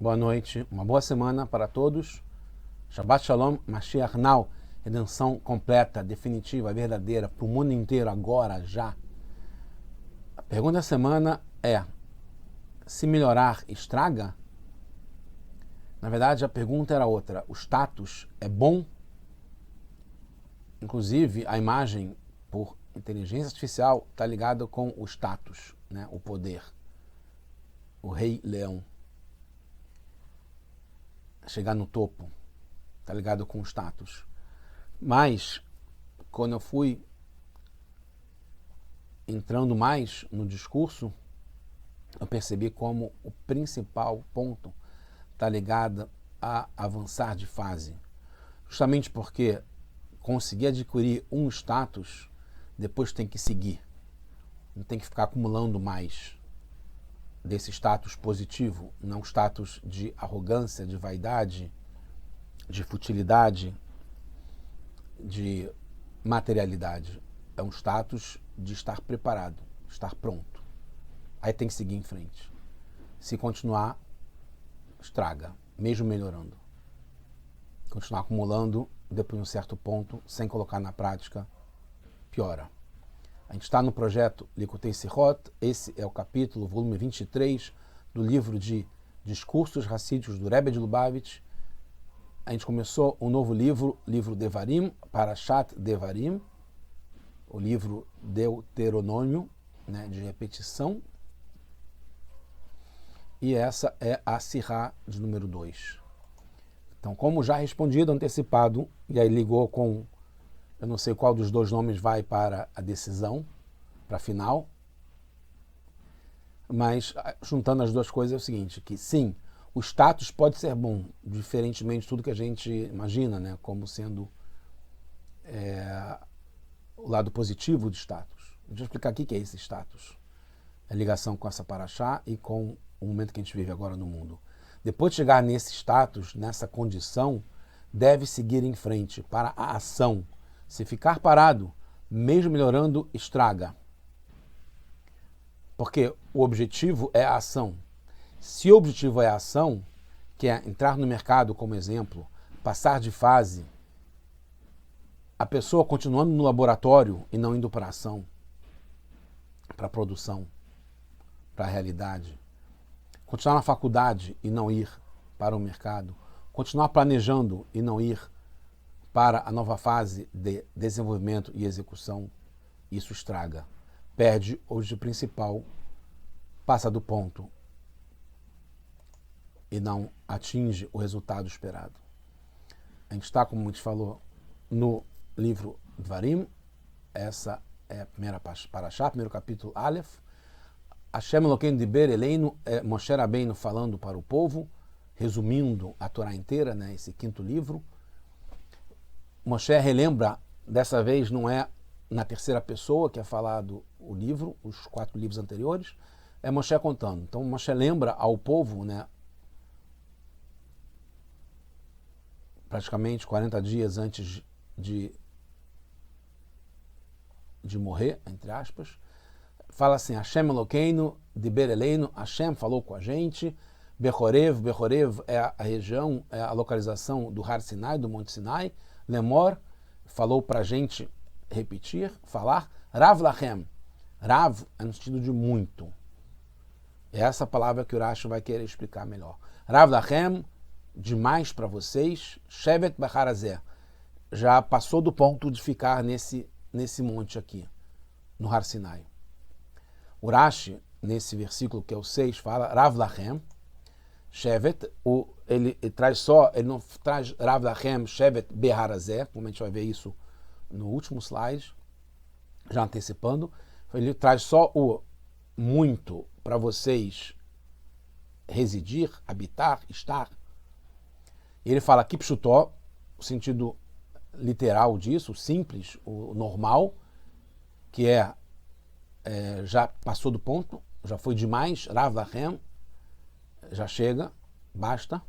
boa noite, uma boa semana para todos. Shabbat Shalom, Mashiach Now, redenção completa, definitiva, verdadeira, para o mundo inteiro, agora, já. A pergunta da semana é, se melhorar estraga? Na verdade, a pergunta era outra, o status é bom? Inclusive, a imagem por inteligência artificial está ligada com o status, né? O poder. O rei leão. Chegar no topo. Está ligado com o status. Mas, quando eu fui entrando mais no discurso, eu percebi como o principal ponto está ligado a avançar de fase. Justamente porque conseguir adquirir um status, depois tem que seguir. Não tem que ficar acumulando mais desse status positivo, não status de arrogância, de vaidade, de futilidade, de materialidade. É um status de estar preparado, estar pronto. Aí tem que seguir em frente. Se continuar, estraga, mesmo melhorando. Continuar acumulando, depois de um certo ponto, sem colocar na prática, piora. A gente está no projeto Likutei Sihot, esse é o capítulo, volume 23, do livro de Discursos Racídicos do Rebbe de Lubavitch. A gente começou um novo livro, livro Devarim, Parashat Devarim, o livro Deuteronômio, né, de repetição. E essa é a Sirá de número 2. Então, como já respondido, antecipado, e aí ligou com, eu não sei qual dos dois nomes vai para a decisão, para a final, mas juntando as duas coisas é o seguinte, que sim, o status pode ser bom, diferentemente de tudo que a gente imagina, né, como sendo o lado positivo do status. Deixa eu explicar aqui o que é esse status. A ligação com essa paraxá e com o momento que a gente vive agora no mundo. Depois de chegar nesse status, nessa condição, deve seguir em frente para a ação. Se ficar parado, mesmo melhorando, estraga. Porque o objetivo é a ação. Se o objetivo é a ação, que é entrar no mercado, como exemplo, passar de fase, a pessoa continuando no laboratório e não indo para a ação, para a produção, para a realidade, continuar na faculdade e não ir para o mercado, continuar planejando e não ir para a nova fase de desenvolvimento e execução, isso estraga. Perde o objetivo principal, passa do ponto e não atinge o resultado esperado. A gente está, como a gente falou, no livro Dvarim, essa é a primeira paraxá, primeiro capítulo Aleph. Hashem Elokeinu Diber Eleinu, Moshe Rabbeinu falando para o povo, resumindo a Torá inteira, né, esse quinto livro. Moshe relembra, dessa vez não é na terceira pessoa que é falado o livro, os 4 livros anteriores, é Moshe contando. Então Moshe lembra ao povo, né, praticamente 40 dias antes de morrer, entre aspas, fala assim, Hashem Elokeinu Diber Eleinu, Hashem falou com a gente, Bechorev é a região, é a localização do Har Sinai, do Monte Sinai, Lemor falou para a gente repetir, falar, Rav Lachem, Rav é no sentido de muito, é essa palavra que o Rashi vai querer explicar melhor. Rav Lachem, demais para vocês, Shevet Bacharazé, já passou do ponto de ficar nesse monte aqui, no Har Sinai. O Rashi, nesse versículo que é o 6, fala Rav Lachem, Shevet, ele traz só, ele não traz Rav Lachem, Shevet Beharazé, como a gente vai ver isso no último slide, já antecipando, ele traz só o muito para vocês residir, habitar, estar. E ele fala Kipshutó, o sentido literal disso, o simples, o normal, que já passou do ponto, já foi demais, Rav Lachem, já chega, basta.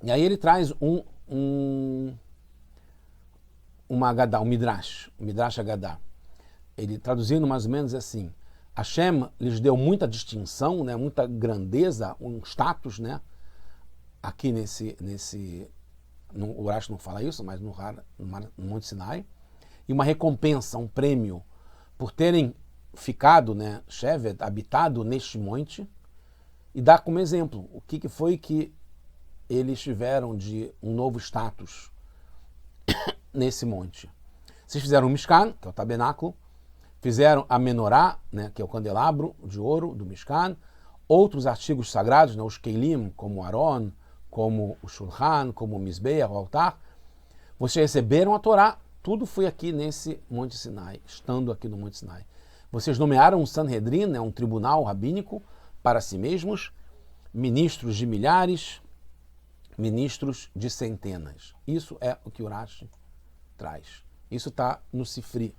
E aí ele traz uma Agadá, um Midrash Agadá. Ele traduzindo mais ou menos assim, Hashem lhes deu muita distinção, né, muita grandeza, um status, né, aqui o Urash não fala isso, mas no Monte Sinai, e uma recompensa, um prêmio, por terem ficado, né, Shevet, habitado neste monte, e dá como exemplo o que foi que eles tiveram de um novo status nesse monte. Vocês fizeram o Mishkan, que é o tabernáculo, fizeram a Menorá, né, que é o candelabro de ouro do Mishkan, outros artigos sagrados, né, os Keilim, como o Aron, como o Shulchan, como o Mizbeach, o altar. Vocês receberam a Torá, tudo foi aqui nesse Monte Sinai, estando aqui no Monte Sinai. Vocês nomearam um Sanhedrin, né, um tribunal rabínico, para si mesmos, ministros de milhares, ministros de centenas. Isso é o que o Urash traz. Isso está no Sifri,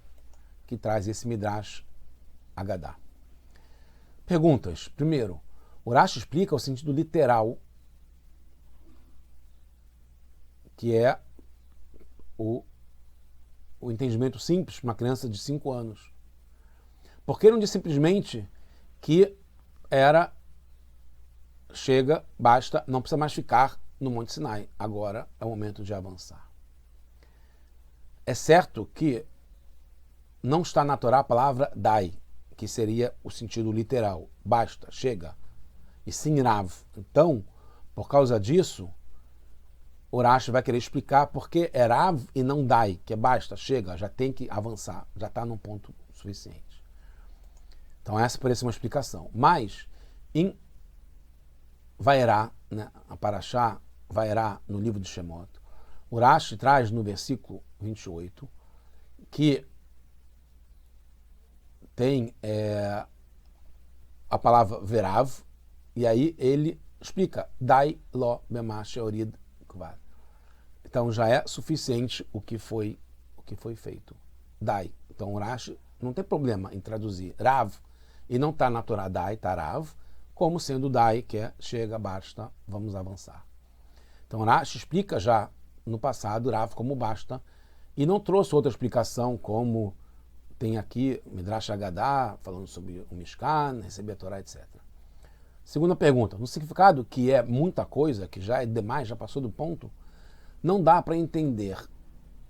que traz esse Midrash Agadá. Perguntas. Primeiro, o Urash explica o sentido literal, que é o entendimento simples para uma criança de 5 anos. Por que não diz simplesmente que era, chega, basta, não precisa mais ficar no Monte Sinai. Agora é o momento de avançar. É certo que não está na Torá a palavra dai, que seria o sentido literal. Basta, chega. E sim Rav. Então, por causa disso, o Urash vai querer explicar por que é Rav e não dai, que é basta, chega, já tem que avançar, já está num ponto suficiente. Então essa parece uma explicação. Mas, em Vairá, né, a Parashá Vairá, no livro de Shemot, o Urash traz no versículo 28 que tem a palavra verav, e aí ele explica dai lo bema sheorid kvar. Então já é suficiente o que foi feito. Dai. Então o Urash não tem problema em traduzir Rav, e não está na Torá dai, está Rav, como sendo dai, que é chega, basta, vamos avançar. Então o Urash explica já no passado Rav como basta, e não trouxe outra explicação como tem aqui Midrash Agadá, falando sobre o Mishkan, receber a Torá, etc. Segunda pergunta, no significado que é muita coisa, que já é demais, já passou do ponto, não dá para entender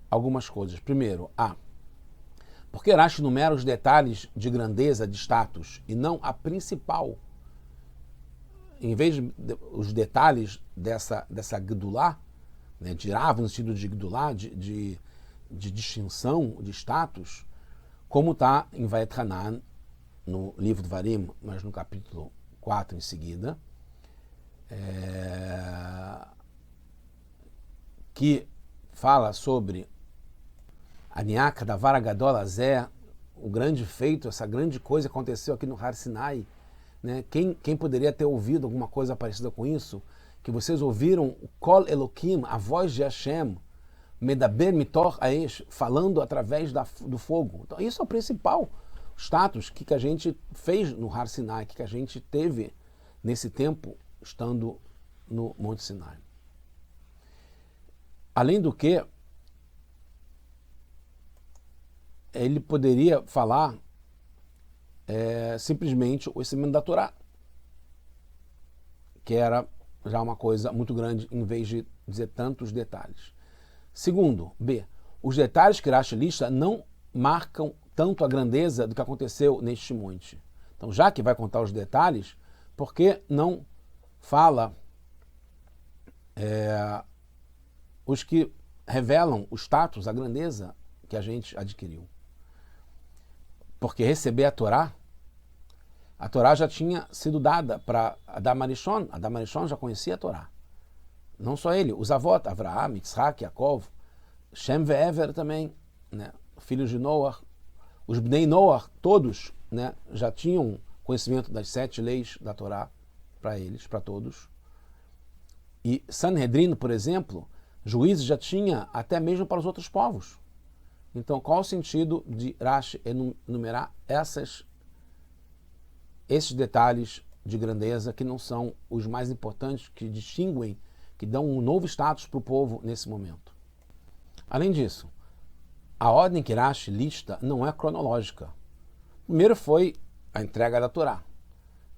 algumas coisas. Primeiro, porque Urash numera os detalhes de grandeza, de status, e não a principal. Em vez de os detalhes dessa Gdulá, né, de Rav no sentido de Gdulá, de distinção, de status, como está em Vayet Hanan, no livro de Varim, mas no capítulo 4 em seguida, que fala sobre Aniaka da Vara Gadol Azé, o grande feito, essa grande coisa aconteceu aqui no Har Sinai. Né? Quem poderia ter ouvido alguma coisa parecida com isso? Que vocês ouviram o Kol Elokim, a voz de Hashem, Medaber Mitor Aesh, falando através do fogo. Então, isso é o principal status que a gente fez no Har Sinai, que a gente teve nesse tempo estando no Monte Sinai. Além do que, ele poderia falar simplesmente o ensinamento da Torá, que era já uma coisa muito grande, em vez de dizer tantos detalhes. Segundo, B, os detalhes que Urash lista não marcam tanto a grandeza do que aconteceu neste monte. Então, já que vai contar os detalhes, por que não fala os que revelam o status, a grandeza que a gente adquiriu? Porque receber a Torá já tinha sido dada para Adam Arishon. Adam Arishon já conhecia a Torá. Não só ele, os avós, Avraham, Yitzhak, Yaakov, Shem e Ever também, né, filhos de Noah, os Bnei Noah, todos, né, já tinham conhecimento das 7 leis da Torá para eles, para todos. E Sanhedrin, por exemplo, juízes já tinha até mesmo para os outros povos. Então, qual o sentido de Urash enumerar esses detalhes de grandeza que não são os mais importantes, que distinguem, que dão um novo status para o povo nesse momento? Além disso, a ordem que Urash lista não é cronológica. Primeiro foi a entrega da Torá.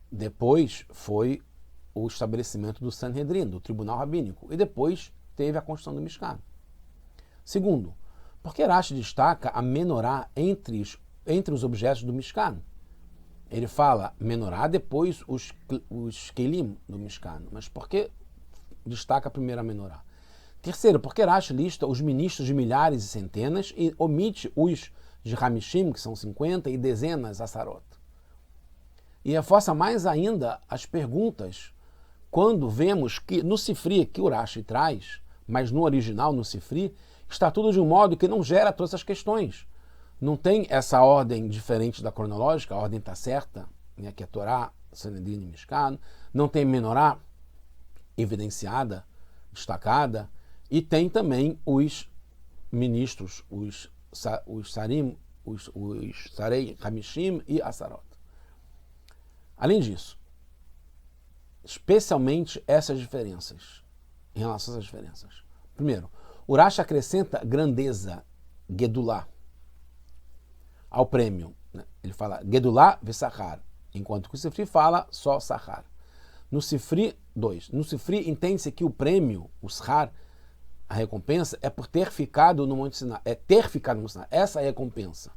Depois foi o estabelecimento do Sanhedrin, do Tribunal Rabínico. E depois teve a construção do Mishkan. Segundo, porque Rashi destaca a menorá entre os objetos do Mishkan. Ele fala menorá, depois os kelim do Mishkan. Mas por que destaca primeiro a menorá? Terceiro, porque Rashi lista os ministros de milhares e centenas e omite os de Hamishim, que são 50, e dezenas, Asarot. E reforça mais ainda as perguntas quando vemos que no Sifri, que o Rashi traz, mas no original, no Sifri, está tudo de um modo que não gera todas essas questões. Não tem essa ordem diferente da cronológica, a ordem está certa, né, que é Torá, Sanedrin e Mishkan. Não tem menorá evidenciada, destacada, e tem também os ministros, os Sarim, os Sarei, Hamishim e Asarot. Além disso, especialmente essas diferenças, em relação a essas diferenças. Primeiro, o Rashi acrescenta grandeza, Gedulá, ao prêmio. Ele fala Gedulá vesachar, enquanto que o Sifri fala só Sachar. No Sifri, 2. No Sifri entende-se que o prêmio, o Shar, a recompensa, é por ter ficado no Monte Sinai. É ter ficado no Monte Sinai. Essa é a recompensa.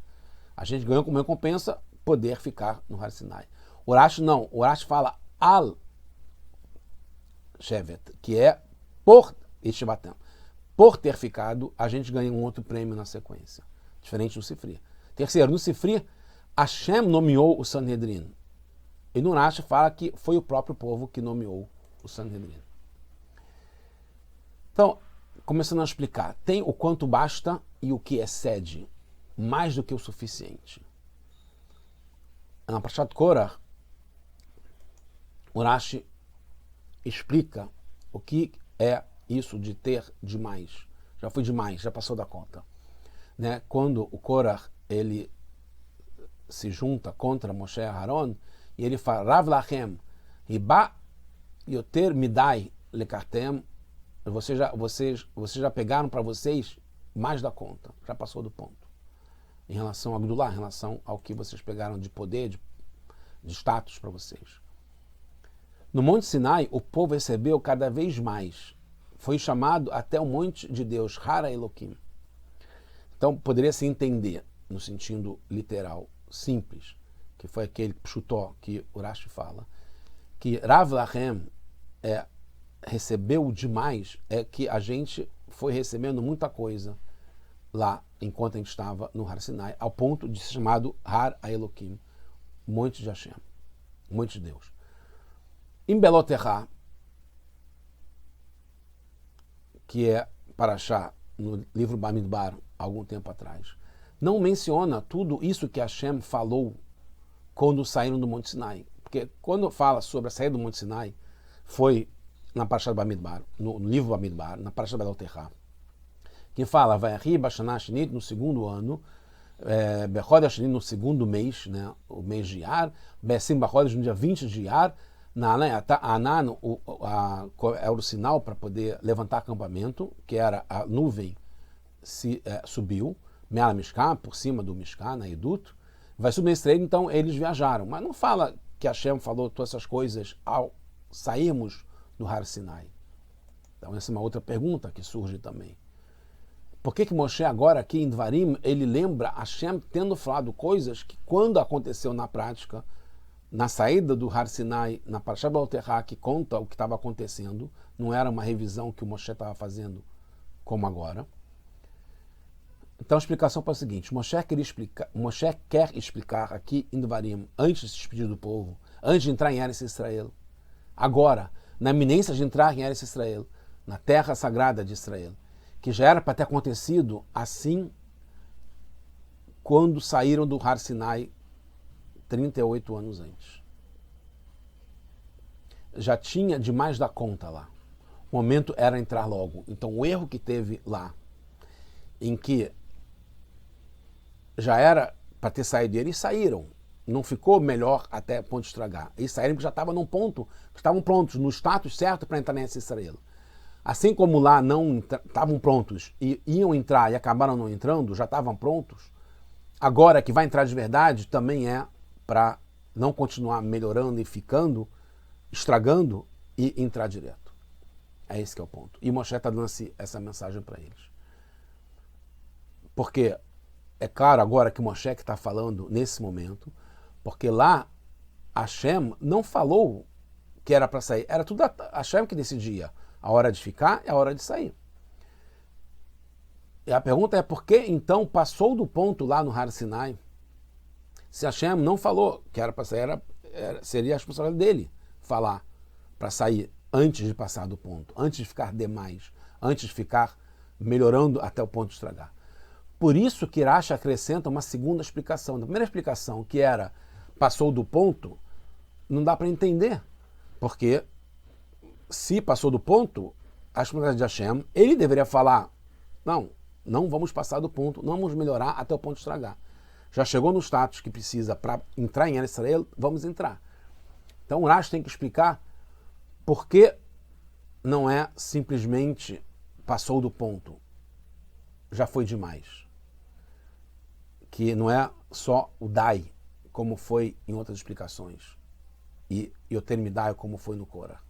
A gente ganhou como recompensa poder ficar no Har Sinai. O Rashi não. O Rashi fala Al Shevet, que é por Estivatam. Por ter ficado, a gente ganha um outro prêmio na sequência. Diferente do Sifri. Terceiro, no Sifri, Hashem nomeou o Sanhedrin. E no Rashi fala que foi o próprio povo que nomeou o Sanhedrin. Então, começando a explicar, tem o quanto basta e o que excede, mais do que o suficiente. Na Parashat Korah, o Rashi explica o que é isso de ter demais. Já foi demais, já passou da conta. Né? Quando o Korah ele se junta contra Moshe e Aharon, e ele fala, Rav lachem, riba yoter midai lekartem, vocês já pegaram para vocês mais da conta, já passou do ponto. Em relação a Gdulá, em relação ao que vocês pegaram de poder, de status para vocês. No Monte Sinai, o povo recebeu cada vez mais. Foi chamado até o monte de Deus, Hara Elohim. Então, poderia se entender, no sentido literal, simples, que foi aquele pshutó que o Rashi fala, que Rav lachem recebeu demais, é que a gente foi recebendo muita coisa lá, enquanto a gente estava no Har Sinai, ao ponto de ser chamado Har Elohim, Monte de Hashem, Monte de Deus. Em Beloterra, que é Parashá, no livro Bamidbar, algum tempo atrás, não menciona tudo isso que Hashem falou quando saíram do Monte Sinai. Porque quando fala sobre a saída do Monte Sinai, foi na Parashá Bamidbar, no livro Bamidbar, na Parashá Beloterra, que fala, vai arriba Shana Shinit, no segundo ano, Bechodesh no segundo mês, né, o mês de Iyar, Besim Bachodesh no dia 20 de Iyar, Anan era o sinal para poder levantar acampamento, que era a nuvem subiu, Meala Mishkan, por cima do Mishkan, na Edut, vai subir esse treino, então eles viajaram. Mas não fala que Hashem falou todas essas coisas ao sairmos do Har Sinai. Então essa é uma outra pergunta que surge também. Por que Moshe agora aqui em Dvarim, ele lembra Hashem tendo falado coisas que quando aconteceu na prática, na saída do Har Sinai, na Parashá Beloterra, que conta o que estava acontecendo, não era uma revisão que o Moshe estava fazendo como agora. Então a explicação para o seguinte, Moshe quer explicar aqui em Dvarim, antes de se despedir do povo, antes de entrar em Eretz Israel, agora, na iminência de entrar em Eretz Israel, na terra sagrada de Israel, que já era para ter acontecido assim quando saíram do Har Sinai 38 anos antes. Já tinha demais da conta lá. O momento era entrar logo. Então o erro que teve lá, em que já era para ter saído, eles saíram. Não ficou melhor até ponto de estragar. Eles saíram porque já estavam num ponto, estavam prontos, no status certo para entrar nessa Israel. Assim como lá não estavam prontos e iam entrar e acabaram não entrando, já estavam prontos, agora que vai entrar de verdade também é para não continuar melhorando e ficando, estragando e entrar direto. É esse que é o ponto. E Moshe está dando essa mensagem para eles. Porque é claro agora que Moshe está falando nesse momento, porque lá Hashem não falou que era para sair, era tudo Hashem que decidia a hora de ficar e a hora de sair. E a pergunta é por que então passou do ponto lá no Har Sinai? Se Hashem não falou que era para sair, seria a responsabilidade dele falar para sair antes de passar do ponto, antes de ficar demais, antes de ficar melhorando até o ponto de estragar. Por isso que Rashi acrescenta uma segunda explicação. Na primeira explicação, que era passou do ponto, não dá para entender, porque se passou do ponto, a responsabilidade de Hashem, ele deveria falar, não vamos passar do ponto, não vamos melhorar até o ponto de estragar. Já chegou no status que precisa para entrar em Eretz Israel, vamos entrar. Então o Rashi tem que explicar por que não é simplesmente passou do ponto, já foi demais. Que não é só o Dai, como foi em outras explicações, e o termo Dai como foi no Korah.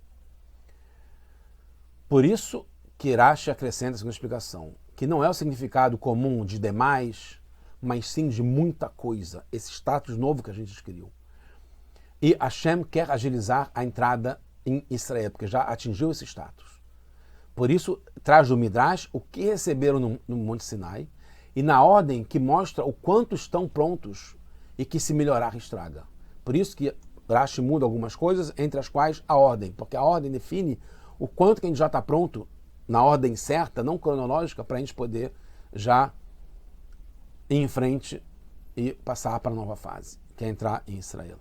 Por isso que Rashi acrescenta a segunda explicação, que não é o significado comum de demais, mas sim de muita coisa, esse status novo que a gente adquiriu. E Hashem quer agilizar a entrada em Israel, porque já atingiu esse status. Por isso, traz do Midrash o que receberam no Monte Sinai, e na ordem que mostra o quanto estão prontos e que se melhorar estraga. Por isso que Rashi muda algumas coisas, entre as quais a ordem, porque a ordem define o quanto que a gente já está pronto na ordem certa, não cronológica, para a gente poder já ir em frente e passar para a nova fase, que é entrar em Israel.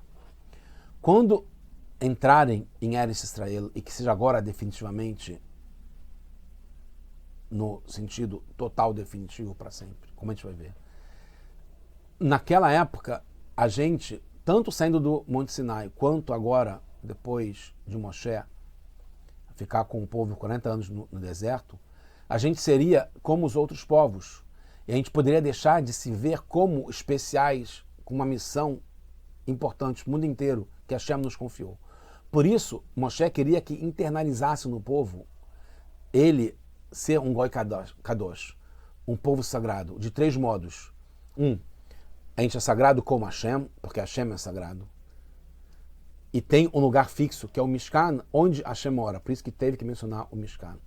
Quando entrarem em Eretz Israel, e que seja agora definitivamente, no sentido total definitivo para sempre, como a gente vai ver. Naquela época, a gente, tanto saindo do Monte Sinai, quanto agora, depois de Moshe, ficar com o povo 40 anos no deserto, a gente seria como os outros povos. E a gente poderia deixar de se ver como especiais, com uma missão importante, o mundo inteiro, que Hashem nos confiou. Por isso, Moshe queria que internalizasse no povo ele ser um Goi Kadosh, um povo sagrado, de 3 modos. A gente é sagrado como Hashem, porque Hashem é sagrado. E tem um lugar fixo, que é o Mishkan, onde Hashem mora. Por isso que teve que mencionar o Mishkan.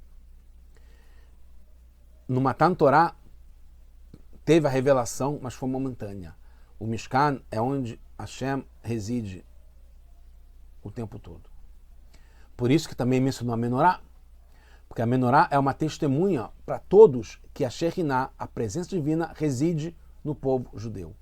No Matan Torah, teve a revelação, mas foi momentânea. O Mishkan é onde Hashem reside o tempo todo. Por isso que também mencionou a Menorá, porque a Menorá é uma testemunha para todos que a Shekhinah, a presença divina, reside no povo judeu.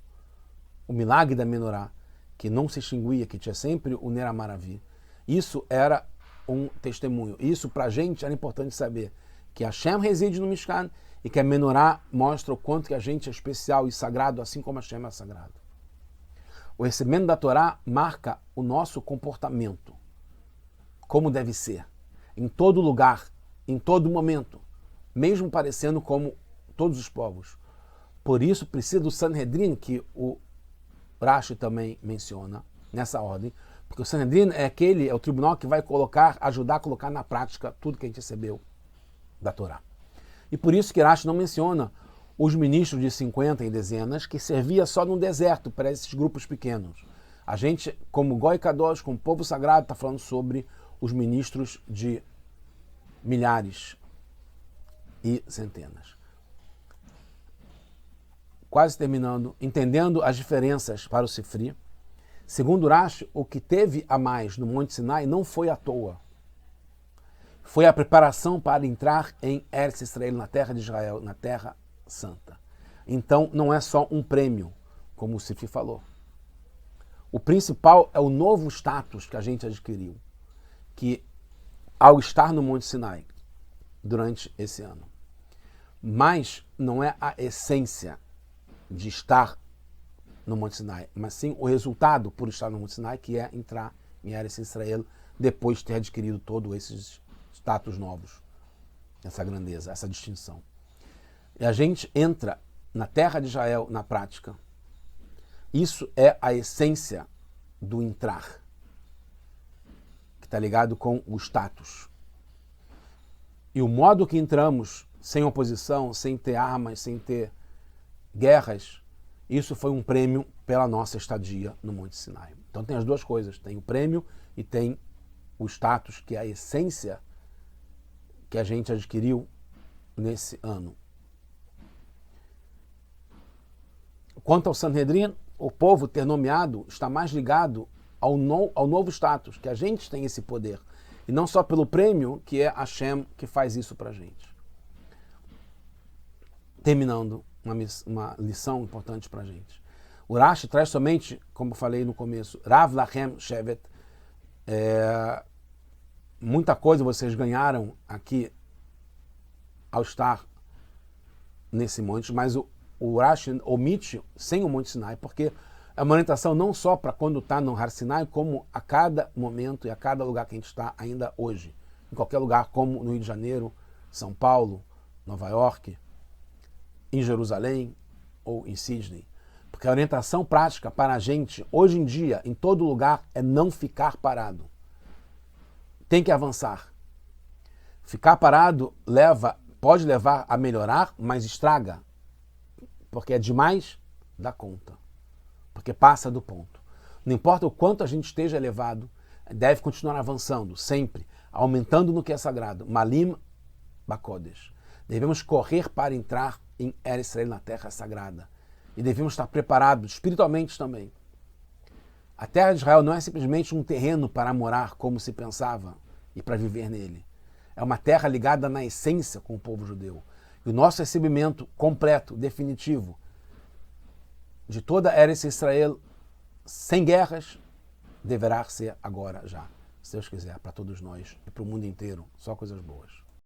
O milagre da Menorá, que não se extinguia, que tinha sempre o Ner HaMaravi, isso era um testemunho. Isso para a gente era importante saber que Hashem reside no Mishkan e que a Menorá mostra o quanto que a gente é especial e sagrado, assim como Hashem é sagrado. O recebimento da Torá marca o nosso comportamento, como deve ser, em todo lugar, em todo momento, mesmo parecendo como todos os povos. Por isso precisa do Sanhedrin, que o Rashi também menciona nessa ordem, porque o Sanhedrin é o tribunal que vai ajudar a colocar na prática tudo que a gente recebeu da Torá. E por isso que Rashi não menciona os ministros de 50 em dezenas, que servia só no deserto para esses grupos pequenos. A gente, como Goi Kadosh, como povo sagrado, está falando sobre os ministros de milhares e centenas. Quase terminando, entendendo as diferenças para o Sifri. Segundo Rashi, o que teve a mais no Monte Sinai não foi à toa. Foi a preparação para entrar em Eretz Israel, na terra de Israel, na terra santa. Então, não é só um prêmio, como o Sifri falou. O principal é o novo status que a gente adquiriu, que ao estar no Monte Sinai durante esse ano. Mas não é a essência de estar no Monte Sinai, mas sim o resultado por estar no Monte Sinai, que é entrar em Eretz Israel depois de ter adquirido todos esses status novos, essa grandeza, essa distinção. E a gente entra na terra de Israel na prática. Isso é a essência do entrar, que está ligado com o status. E o modo que entramos, sem oposição, sem ter armas, sem ter guerras, isso foi um prêmio pela nossa estadia no Monte Sinai. Então tem as duas coisas, tem o prêmio e tem o status, que é a essência que a gente adquiriu nesse ano. Quanto ao Sanhedrin, o povo ter nomeado está mais ligado ao novo status, que a gente tem esse poder. E não só pelo prêmio, que é Hashem que faz isso pra gente. Terminando, uma lição importante pra gente. O Rashi traz somente, como falei no começo, Rav Lachem Shevet. Muita coisa vocês ganharam aqui ao estar nesse monte, mas o Rashi omite sem o Monte Sinai, porque é uma orientação não só para quando está no Har Sinai, como a cada momento e a cada lugar que a gente está ainda hoje. Em qualquer lugar, como no Rio de Janeiro, São Paulo, Nova York, em Jerusalém ou em Sydney. Porque a orientação prática para a gente, hoje em dia, em todo lugar, é não ficar parado. Tem que avançar. Ficar parado pode levar a melhorar, mas estraga. Porque é demais da conta. Porque passa do ponto. Não importa o quanto a gente esteja elevado, deve continuar avançando, sempre, aumentando no que é sagrado. Malim Bakodesh. Devemos correr para entrar em Eretz Israel, na terra sagrada. E devemos estar preparados espiritualmente também. A terra de Israel não é simplesmente um terreno para morar como se pensava e para viver nele. É uma terra ligada na essência com o povo judeu. E o nosso recebimento completo, definitivo, de toda Eretz Israel, sem guerras, deverá ser agora já. Se Deus quiser, para todos nós e para o mundo inteiro. Só coisas boas.